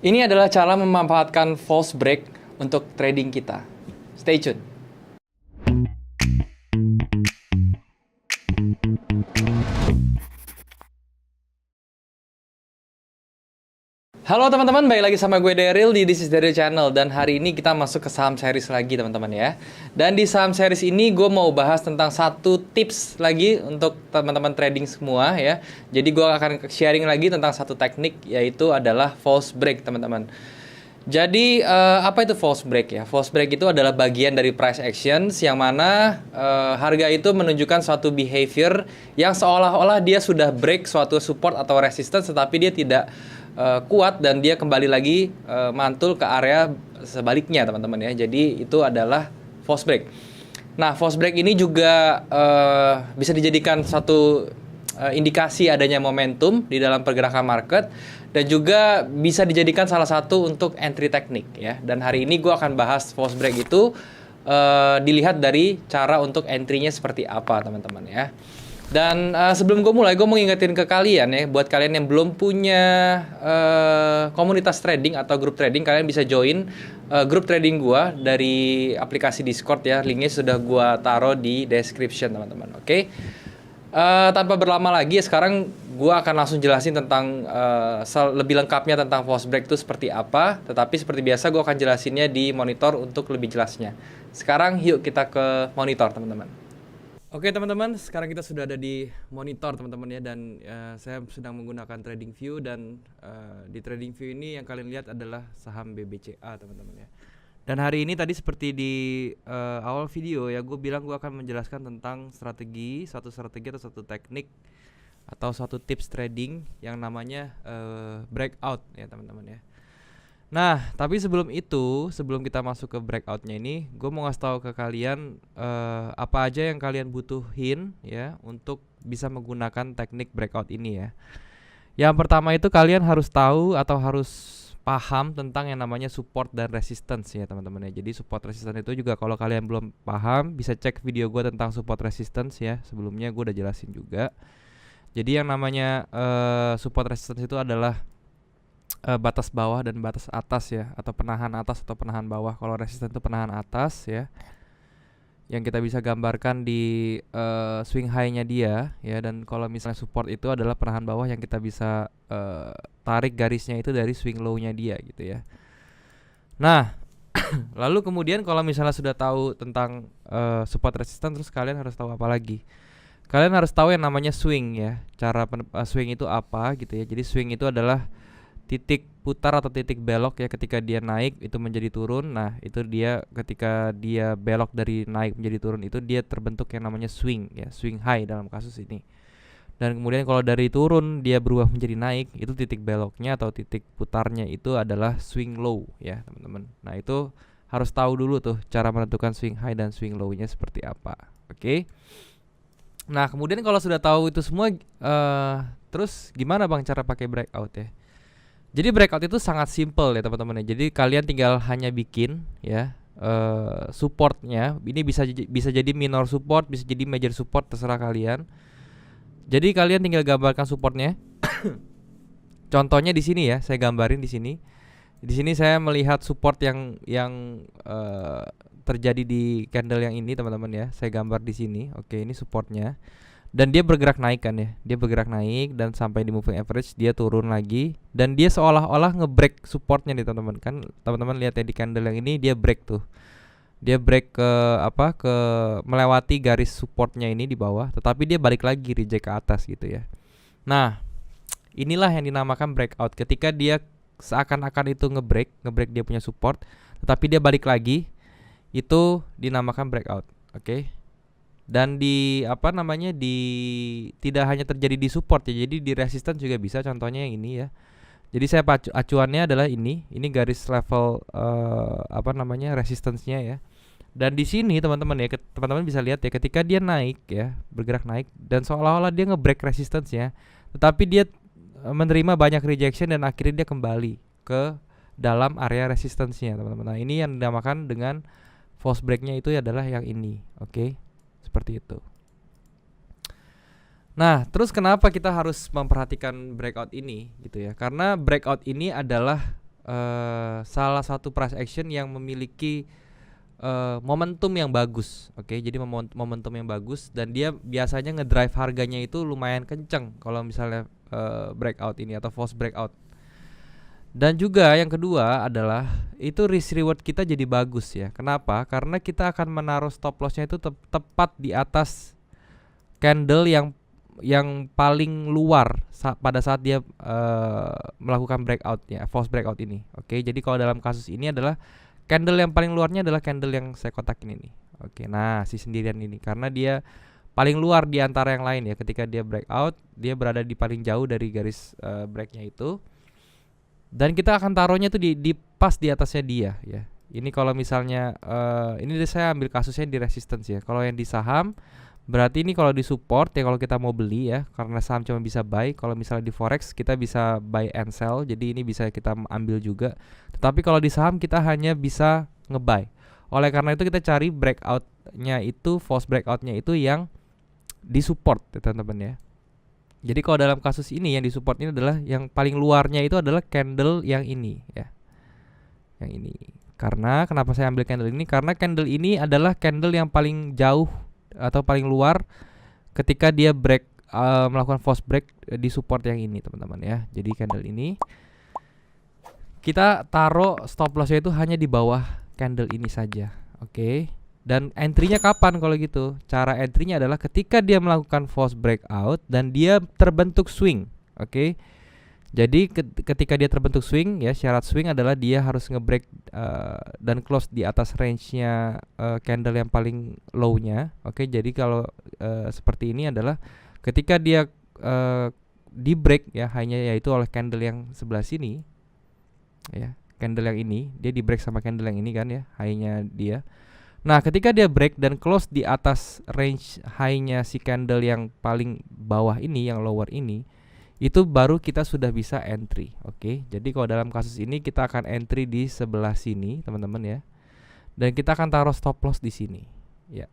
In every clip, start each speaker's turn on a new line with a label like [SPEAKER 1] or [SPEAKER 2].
[SPEAKER 1] Ini adalah cara memanfaatkan false break untuk trading kita. Stay tune. Halo teman-teman, balik lagi sama gue Daryl di This is Daryl Channel. Dan hari ini kita masuk ke saham series lagi teman-teman ya. Dan di saham series ini gue mau bahas tentang satu tips lagi untuk teman-teman trading semua ya. Jadi gue akan sharing lagi tentang satu teknik, yaitu adalah false break teman-teman. Jadi apa itu false break ya? False break itu adalah bagian dari price actions yang mana harga itu menunjukkan suatu behavior yang seolah-olah dia sudah break suatu support atau resistance, tetapi dia tidak kuat dan dia kembali lagi mantul ke area sebaliknya teman-teman ya. Jadi itu adalah false break. Nah, false break ini juga bisa dijadikan satu indikasi adanya momentum di dalam pergerakan market, dan juga bisa dijadikan salah satu untuk entry teknik ya. Dan hari ini gue akan bahas false break itu dilihat dari cara untuk entry-nya seperti apa teman-teman ya. Dan sebelum gue mulai, gue mau ngingetin ke kalian ya, buat kalian yang belum punya komunitas trading atau grup trading, kalian bisa join grup trading gue dari aplikasi Discord ya. Linknya sudah gue taruh di description teman-teman. Oke. Tanpa berlama lagi, sekarang gue akan langsung jelasin tentang lebih lengkapnya tentang false break itu seperti apa. Tetapi seperti biasa gue akan jelasinnya di monitor untuk lebih jelasnya. Sekarang yuk kita ke monitor teman-teman. Oke teman-teman, sekarang kita sudah ada di monitor teman-teman ya. Dan saya sedang menggunakan TradingView. Dan di TradingView ini yang kalian lihat adalah saham BBCA teman-teman ya. Dan hari ini tadi seperti di awal video ya, gue bilang gue akan menjelaskan tentang suatu strategi atau suatu teknik atau suatu tips trading yang namanya breakout ya teman-teman ya. Nah, tapi sebelum itu, sebelum kita masuk ke breakoutnya ini, gue mau ngasih tahu ke kalian apa aja yang kalian butuhin ya untuk bisa menggunakan teknik breakout ini ya. Yang pertama itu kalian harus tahu atau harus paham tentang yang namanya support dan resistance ya teman-teman ya. Jadi support resistance itu juga kalau kalian belum paham, bisa cek video gue tentang support resistance ya. Sebelumnya gue udah jelasin juga. Jadi yang namanya support resistance itu adalah batas bawah dan batas atas ya, atau penahan atas atau penahan bawah. Kalau resistance itu penahan atas ya, yang kita bisa gambarkan di swing high-nya dia ya. Dan kalau misalnya support itu adalah penahan bawah yang kita bisa tarik garisnya itu dari swing low-nya dia gitu ya. Nah, lalu kemudian kalau misalnya sudah tahu tentang support resistance, terus kalian harus tahu apa lagi? Kalian harus tahu yang namanya swing ya. Cara swing itu apa gitu ya. Jadi swing itu adalah titik putar atau titik belok ya, ketika dia naik itu menjadi turun. Nah, itu dia ketika dia belok dari naik menjadi turun, itu dia terbentuk yang namanya swing ya, swing high dalam kasus ini. Dan kemudian kalau dari turun dia berubah menjadi naik, itu titik beloknya atau titik putarnya itu adalah swing low ya teman-teman. Nah, itu harus tahu dulu tuh cara menentukan swing high dan swing low-nya seperti apa. Oke. Nah, kemudian kalau sudah tahu itu semua, terus gimana bang cara pakai breakout ya? Jadi breakout itu sangat simple ya teman-teman ya. Jadi kalian tinggal hanya bikin ya supportnya. Ini bisa jadi minor support, bisa jadi major support, terserah kalian. Jadi kalian tinggal gambarkan supportnya. Contohnya di sini ya, saya gambarin di sini. Di sini saya melihat support yang terjadi di candle yang ini teman-teman ya. Saya gambar di sini. Oke, ini supportnya. Dan dia bergerak naik kan ya. Dia bergerak naik dan sampai di moving average dia turun lagi. Dan dia seolah-olah nge-break supportnya nih teman-teman. Kan teman-teman lihat ya di candle yang ini dia break tuh. Dia break ke melewati garis supportnya ini di bawah, tetapi dia balik lagi reject ke atas gitu ya. Nah, inilah yang dinamakan breakout. Ketika dia seakan-akan itu nge-break dia punya support, tetapi dia balik lagi, itu dinamakan breakout. Oke. Dan di tidak hanya terjadi di support ya, jadi di resistance juga bisa. Contohnya yang ini ya. Jadi saya acuannya adalah ini garis level resistance-nya ya. Dan di sini teman-teman ya, teman-teman bisa lihat ya, ketika dia naik ya, bergerak naik dan seolah-olah dia nge-break resistance-nya, tetapi dia menerima banyak rejection dan akhirnya dia kembali ke dalam area resistance-nya teman-teman. Nah, ini yang dinamakan dengan false break-nya, itu adalah yang ini. Oke. Seperti itu. Nah, terus kenapa kita harus memperhatikan breakout ini gitu ya? Karena breakout ini adalah
[SPEAKER 2] salah satu price action yang memiliki momentum yang bagus. Oke, jadi momentum yang bagus, dan dia biasanya ngedrive harganya itu lumayan kenceng kalau misalnya breakout ini atau false breakout. Dan juga yang kedua adalah itu risk reward kita jadi bagus ya. Kenapa? Karena kita akan menaruh stop lossnya itu tepat di atas candle yang paling luar pada saat dia melakukan breakout ya, false breakout ini. Oke, jadi kalau dalam kasus ini adalah candle yang paling luarnya adalah candle yang saya kotakin ini. Oke, nah si sendirian ini karena dia paling luar di antara yang lain ya. Ketika dia breakout, dia berada di paling jauh dari garis breaknya itu. Dan kita akan taruhnya tuh di pas di atasnya dia ya. Ini kalau misalnya ini saya ambil kasusnya di resistance ya. Kalau yang di saham berarti ini kalau di support ya, kalau kita mau beli ya, karena saham cuma bisa buy. Kalau misalnya di forex kita bisa buy and sell, jadi ini bisa kita ambil juga. Tetapi kalau di saham kita hanya bisa nge-buy. Oleh karena itu kita cari breakoutnya itu, false breakoutnya itu yang di support ya teman-teman ya. Jadi kalau dalam kasus ini yang di support ini adalah yang paling luarnya itu adalah candle yang ini ya. Yang ini. Karena kenapa saya ambil candle ini? Karena candle ini adalah candle yang paling jauh atau paling luar ketika dia melakukan false break di support yang ini teman-teman ya. Jadi candle ini kita taruh stop lossnya itu hanya di bawah candle ini saja. Oke. Dan entry-nya kapan kalau gitu? Cara entry-nya adalah ketika dia melakukan false breakout dan dia terbentuk swing. Oke. Jadi ketika dia terbentuk swing ya, syarat swing adalah dia harus nge-break dan close di atas range-nya candle yang paling low-nya. Oke, jadi kalau seperti ini adalah ketika dia di break ya, hanya yaitu oleh candle yang sebelah sini ya, candle yang ini, dia di break sama candle yang ini kan ya, high-nya dia. Nah, ketika dia break dan close di atas range high-nya si candle yang paling bawah ini, yang lower ini, itu baru kita sudah bisa entry. Oke, jadi kalau dalam kasus ini kita akan entry di sebelah sini, teman-teman ya. Dan kita akan taruh stop loss di sini. Ya,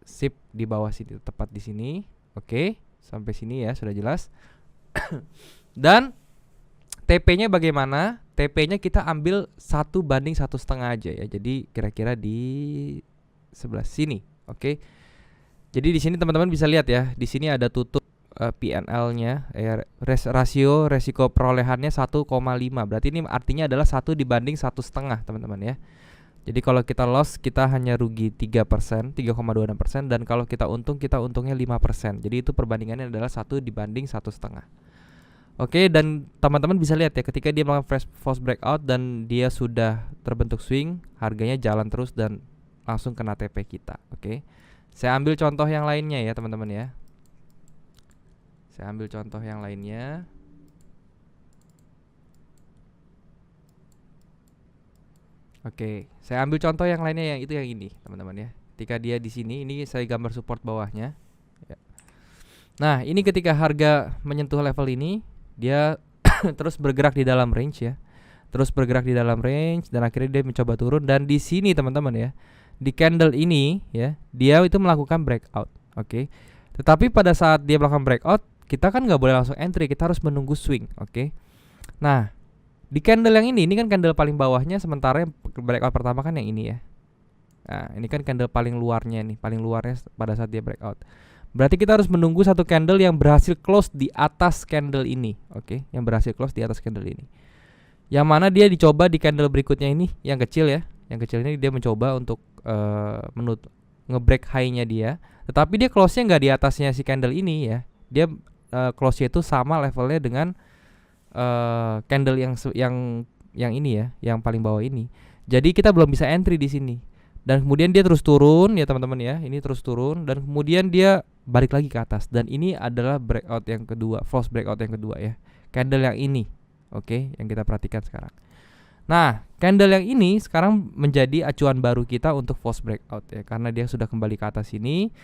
[SPEAKER 2] sip di bawah sini, tepat di sini. Oke, sampai sini ya sudah jelas. Dan TP-nya bagaimana? TP-nya kita ambil 1:1,5 aja ya. Jadi kira-kira di sebelah sini. Oke. Jadi di sini teman-teman bisa lihat ya. Di sini ada tutup PNL-nya rasio resiko perolehannya 1,5. Berarti ini artinya adalah 1:1,5 teman-teman ya. Jadi kalau kita loss kita hanya rugi 3%, 3,26%, dan kalau kita untung kita untungnya 5%. Jadi itu perbandingannya adalah 1:1,5. Oke, dan teman-teman bisa lihat ya, ketika dia melakukan false breakout dan dia sudah terbentuk swing, harganya jalan terus dan langsung kena TP kita. Oke, saya ambil contoh yang lainnya ya teman-teman ya. Saya ambil contoh yang lainnya. Oke, saya ambil contoh yang lainnya yang itu yang ini teman-teman ya. Ketika dia di sini, ini saya gambar support bawahnya. Ya. Nah, ini ketika harga menyentuh level ini, dia terus bergerak di dalam range ya. Terus bergerak di dalam range dan akhirnya dia mencoba turun, dan di sini teman-teman ya, di candle ini ya, dia itu melakukan breakout. Oke. Tetapi pada saat dia melakukan breakout, kita kan nggak boleh langsung entry, kita harus menunggu swing. Oke. Nah, di candle yang ini kan candle paling bawahnya, sementara yang breakout pertama kan yang ini ya. Nah, ini kan candle paling luarnya nih, paling luarnya pada saat dia breakout. Berarti kita harus menunggu satu candle yang berhasil close di atas candle ini. Oke, yang berhasil close di atas candle ini. Yang mana dia dicoba di candle berikutnya ini, yang kecil ya. Yang kecil ini dia mencoba untuk nge-break high-nya dia. Tetapi dia close-nya nggak di atasnya si candle ini ya. Dia close-nya itu sama levelnya dengan candle yang ini ya, yang paling bawah ini. Jadi kita belum bisa entry di sini. Dan kemudian dia terus turun ya teman-teman ya. Ini terus turun dan kemudian dia balik lagi ke atas. Dan ini adalah breakout yang kedua, false breakout yang kedua ya. Candle yang ini. Oke, yang kita perhatikan sekarang. Nah, candle yang ini sekarang menjadi acuan baru kita untuk false breakout ya, karena dia sudah kembali ke atas ini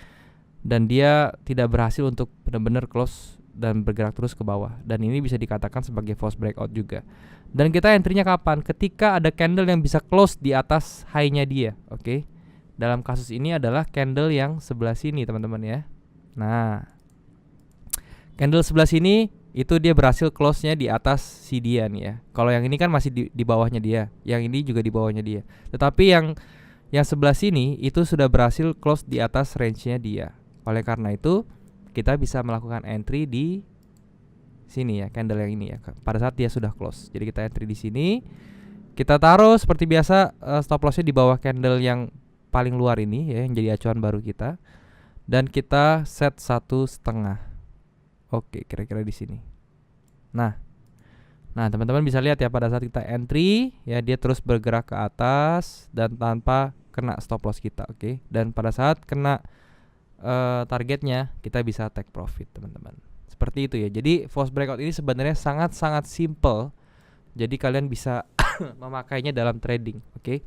[SPEAKER 2] dan dia tidak berhasil untuk benar-benar close dan bergerak terus ke bawah. Dan ini bisa dikatakan sebagai false breakout juga. Dan kita entry-nya kapan? Ketika ada candle yang bisa close di atas high-nya dia. Oke. Dalam kasus ini adalah candle yang sebelah sini teman-teman ya. Nah, candle sebelah sini itu dia berhasil close-nya di atas si dia nih ya. Kalau yang ini kan masih di bawahnya dia, yang ini juga di bawahnya dia. Tetapi yang sebelah sini itu sudah berhasil close di atas range-nya dia. Oleh karena itu kita bisa melakukan entry di sini ya, candle yang ini ya. Pada saat dia sudah close. Jadi kita entry di sini. Kita taruh seperti biasa stop loss-nya di bawah candle yang paling luar ini ya, yang jadi acuan baru kita. Dan kita set 1,5. Oke, kira-kira di sini. Nah, teman-teman bisa lihat ya pada saat kita entry ya dia terus bergerak ke atas dan tanpa kena stop loss kita, oke. Dan pada saat kena targetnya kita bisa take profit, teman-teman. Seperti itu ya. Jadi false breakout ini sebenarnya sangat-sangat simple. Jadi kalian bisa memakainya dalam trading, oke.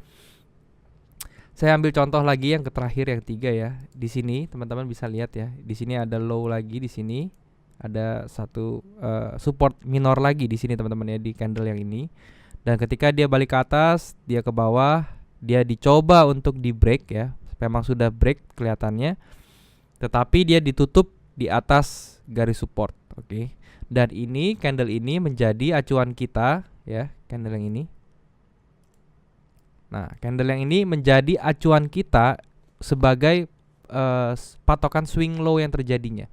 [SPEAKER 2] Saya ambil contoh lagi yang terakhir yang 3 ya. Di sini teman-teman bisa lihat ya. Di sini ada low lagi di sini. Ada satu support minor lagi di sini teman-teman ya, di candle yang ini. Dan ketika dia balik ke atas, dia ke bawah, dia dicoba untuk di break ya. Memang sudah break kelihatannya. Tetapi dia ditutup di atas garis support, oke. Dan ini candle ini menjadi acuan kita ya, candle yang ini. Nah, candle yang ini menjadi acuan kita sebagai patokan swing low yang terjadinya.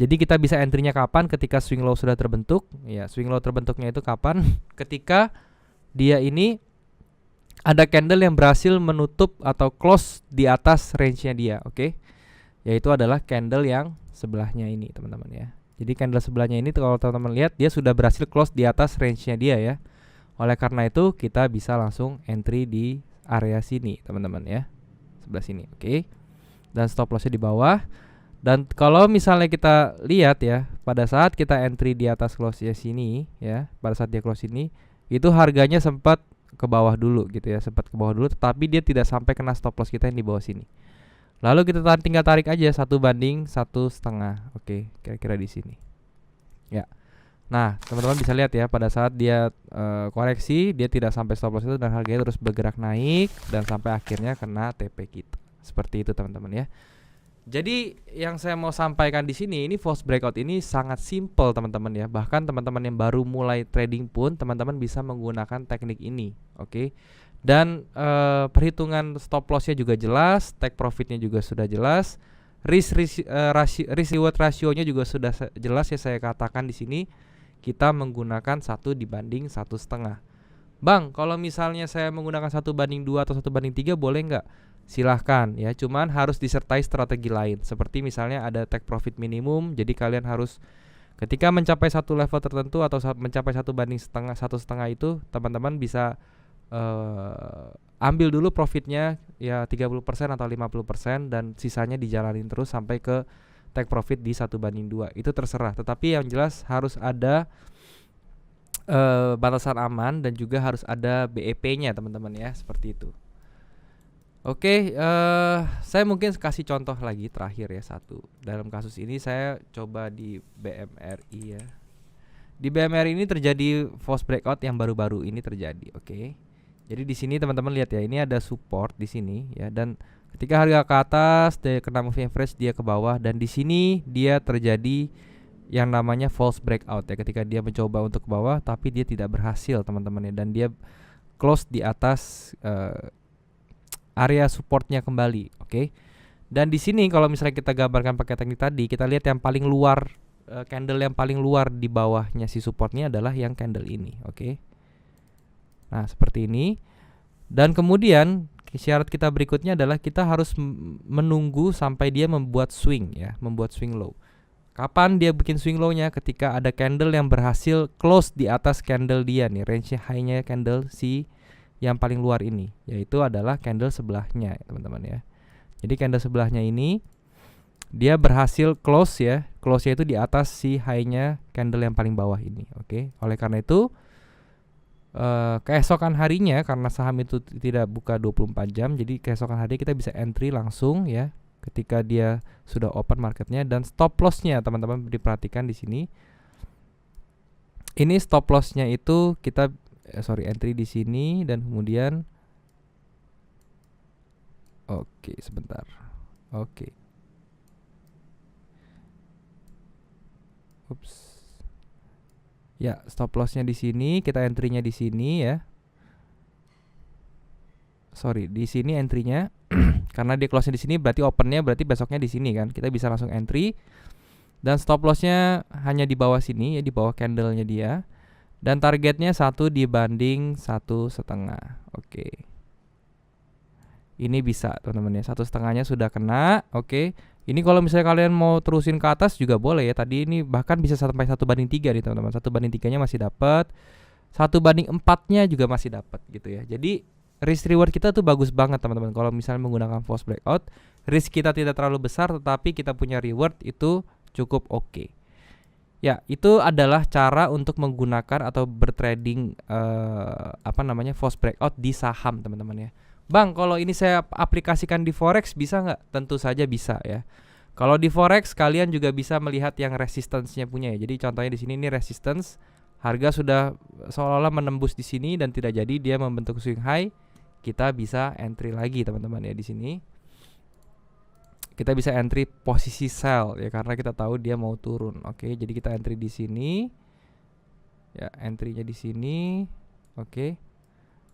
[SPEAKER 2] Jadi kita bisa entry-nya kapan? Ketika swing low sudah terbentuk. Ya, swing low terbentuknya itu kapan? Ketika dia ini ada candle yang berhasil menutup atau close di atas range-nya dia, oke. Yaitu adalah candle yang sebelahnya ini, teman-teman ya. Jadi candle sebelahnya ini kalau teman-teman lihat dia sudah berhasil close di atas range-nya dia ya. Oleh karena itu kita bisa langsung entry di area sini, teman-teman ya. Sebelah sini, oke. Dan stop loss-nya di bawah. Dan kalau misalnya kita lihat ya, pada saat kita entry di atas close-nya sini ya, pada saat dia close ini, itu harganya sempat ke bawah dulu gitu ya, sempat ke bawah dulu, tetapi dia tidak sampai kena stop loss kita yang di bawah sini. Lalu kita tinggal tarik aja 1/1,5, oke, kira-kira di sini. Ya. Nah, teman-teman bisa lihat ya, pada saat dia koreksi, dia tidak sampai stop loss itu dan harganya terus bergerak naik dan sampai akhirnya kena TP kita. Seperti itu, teman-teman ya. Jadi yang saya mau sampaikan di sini, ini false breakout ini sangat simple teman-teman ya. Bahkan teman-teman yang baru mulai trading pun teman-teman bisa menggunakan teknik ini, oke. Dan perhitungan stop lossnya juga jelas, take profitnya juga sudah jelas, risk reward rasionya juga sudah jelas ya. Saya katakan di sini kita menggunakan 1/1,5. Bang, kalau misalnya saya menggunakan 1/2 atau 1/3 boleh nggak? Silahkan ya, cuman harus disertai strategi lain. Seperti misalnya ada take profit minimum. Jadi kalian harus ketika mencapai satu level tertentu atau mencapai 1/1,5 itu, teman-teman bisa ambil dulu profitnya ya 30% atau 50% dan sisanya dijalanin terus sampai ke take profit di 1/2. Itu terserah. Tetapi yang jelas harus ada batasan aman dan juga harus ada BEP-nya teman-teman ya, seperti itu. Oke, saya mungkin kasih contoh lagi terakhir ya, satu. Dalam kasus ini saya coba di BMRI ya. Di BMRI ini terjadi false breakout yang baru-baru ini terjadi, oke. Jadi di sini teman-teman lihat ya, ini ada support di sini ya, dan ketika harga ke atas dia kena moving average, dia ke bawah, dan di sini dia terjadi yang namanya false breakout ya, ketika dia mencoba untuk ke bawah tapi dia tidak berhasil teman-teman ya, dan dia close di atas area supportnya kembali, oke. Dan di sini kalau misalnya kita gambarkan pakai teknik tadi, kita lihat yang paling luar, candle yang paling luar di bawahnya si supportnya adalah yang candle ini, oke. Nah seperti ini. Dan kemudian syarat kita berikutnya adalah kita harus menunggu sampai dia membuat swing ya, membuat swing low. Kapan dia bikin swing low-nya? Ketika ada candle yang berhasil close di atas candle dia nih, range high-nya candle si yang paling luar ini, yaitu adalah candle sebelahnya ya, teman-teman ya. Jadi candle sebelahnya ini dia berhasil close ya, close-nya itu di atas si high-nya candle yang paling bawah ini, oke. Oleh karena itu keesokan harinya, karena saham itu tidak buka 24 jam, jadi keesokan hari kita bisa entry langsung ya ketika dia sudah open marketnya. Dan stop loss-nya teman-teman diperhatikan di sini. Ini stop loss-nya itu kita entry di sini dan kemudian oke, sebentar. Oke. Ups. Ya, stop lossnya di sini, kita entry-nya di sini ya. Sorry, di sini entry-nya. Karena dia close-nya di sini berarti open-nya berarti besoknya di sini kan. Kita bisa langsung entry. Dan stop loss-nya hanya di bawah sini ya, di bawah candle-nya dia. Dan targetnya 1 dibanding 1,5. Oke. Ini bisa teman-teman ya. 1,5-nya sudah kena. Oke. Ini kalau misalnya kalian mau terusin ke atas juga boleh ya. Tadi ini bahkan bisa sampai 1/3 nih teman-teman. 1/3-nya masih dapat. 1/4-nya juga masih dapat gitu ya. Jadi risk reward kita tuh bagus banget teman-teman. Kalau misalnya menggunakan false breakout, risk kita tidak terlalu besar tetapi kita punya reward itu cukup oke. Ya, itu adalah cara untuk menggunakan atau bertrading false breakout di saham teman-teman ya. Bang, kalau ini saya aplikasikan di forex bisa nggak? Tentu saja bisa ya. Kalau di forex kalian juga bisa melihat yang resistance-nya punya ya. Jadi contohnya di sini ini resistance, harga sudah seolah-olah menembus di sini dan tidak jadi, dia membentuk swing high. Kita bisa entry lagi teman-teman ya di sini. Kita bisa entry posisi sell ya karena kita tahu dia mau turun. Oke, jadi kita entry di sini. Ya, entry-nya di sini. Oke.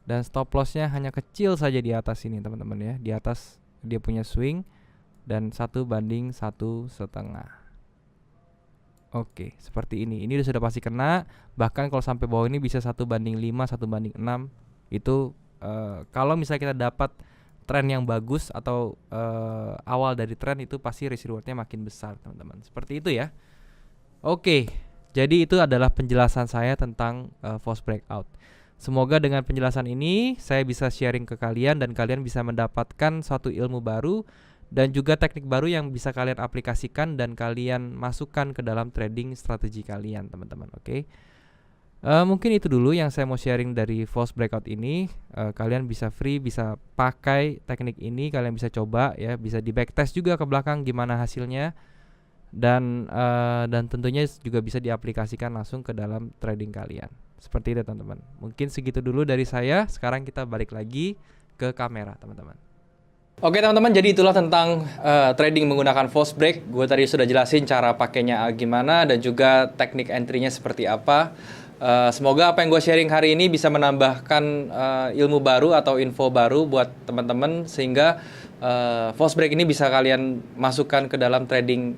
[SPEAKER 2] Dan stop loss-nya hanya kecil saja di atas sini teman-teman ya. Di atas dia punya swing dan 1/1,5. Oke, seperti ini. Ini sudah pasti kena. Bahkan kalau sampai bawah ini bisa 1/5, 1/6. Itu kalau misalnya kita dapat tren yang bagus atau awal dari tren, itu pasti risk reward-nya makin besar teman-teman. Seperti itu ya. Oke, jadi itu adalah penjelasan saya tentang false breakout. Semoga dengan penjelasan ini saya bisa sharing ke kalian dan kalian bisa mendapatkan suatu ilmu baru dan juga teknik baru yang bisa kalian aplikasikan dan kalian masukkan ke dalam trading strategi kalian teman-teman. Oke. Mungkin itu dulu yang saya mau sharing dari false breakout ini. Kalian bisa free, bisa pakai teknik ini, kalian bisa coba ya, bisa di backtest juga ke belakang gimana hasilnya. Dan tentunya juga bisa diaplikasikan langsung ke dalam trading kalian. Seperti itu teman-teman. Mungkin segitu dulu dari saya. Sekarang kita balik lagi ke kamera teman-teman.
[SPEAKER 1] Oke teman-teman, jadi itulah tentang trading menggunakan false break. Gue tadi sudah jelasin cara pakainya gimana dan juga teknik entry-nya seperti apa. Semoga apa yang gue sharing hari ini bisa menambahkan ilmu baru atau info baru buat teman-teman sehingga false break ini bisa kalian masukkan ke dalam trading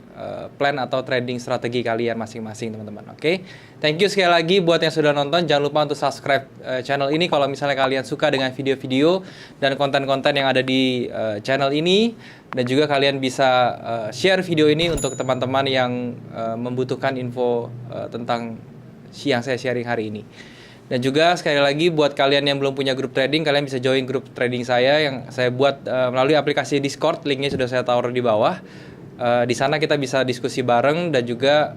[SPEAKER 1] plan atau trading strategi kalian masing-masing teman-teman. Oke, thank you sekali lagi buat yang sudah nonton. Jangan lupa untuk subscribe channel ini kalau misalnya kalian suka dengan video-video dan konten-konten yang ada di channel ini, dan juga kalian bisa share video ini untuk teman-teman yang membutuhkan info tentang yang saya sharing hari ini. Dan juga sekali lagi buat kalian yang belum punya grup trading, kalian bisa join grup trading saya yang saya buat melalui aplikasi Discord. Linknya sudah saya taruh di bawah. Di sana kita bisa diskusi bareng dan juga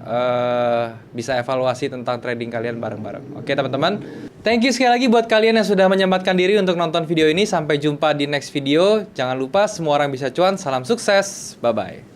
[SPEAKER 1] bisa evaluasi tentang trading kalian bareng-bareng. Oke teman-teman, thank you sekali lagi buat kalian yang sudah menyempatkan diri untuk nonton video ini. Sampai jumpa di next video. Jangan lupa semua orang bisa cuan. Salam sukses. Bye-bye.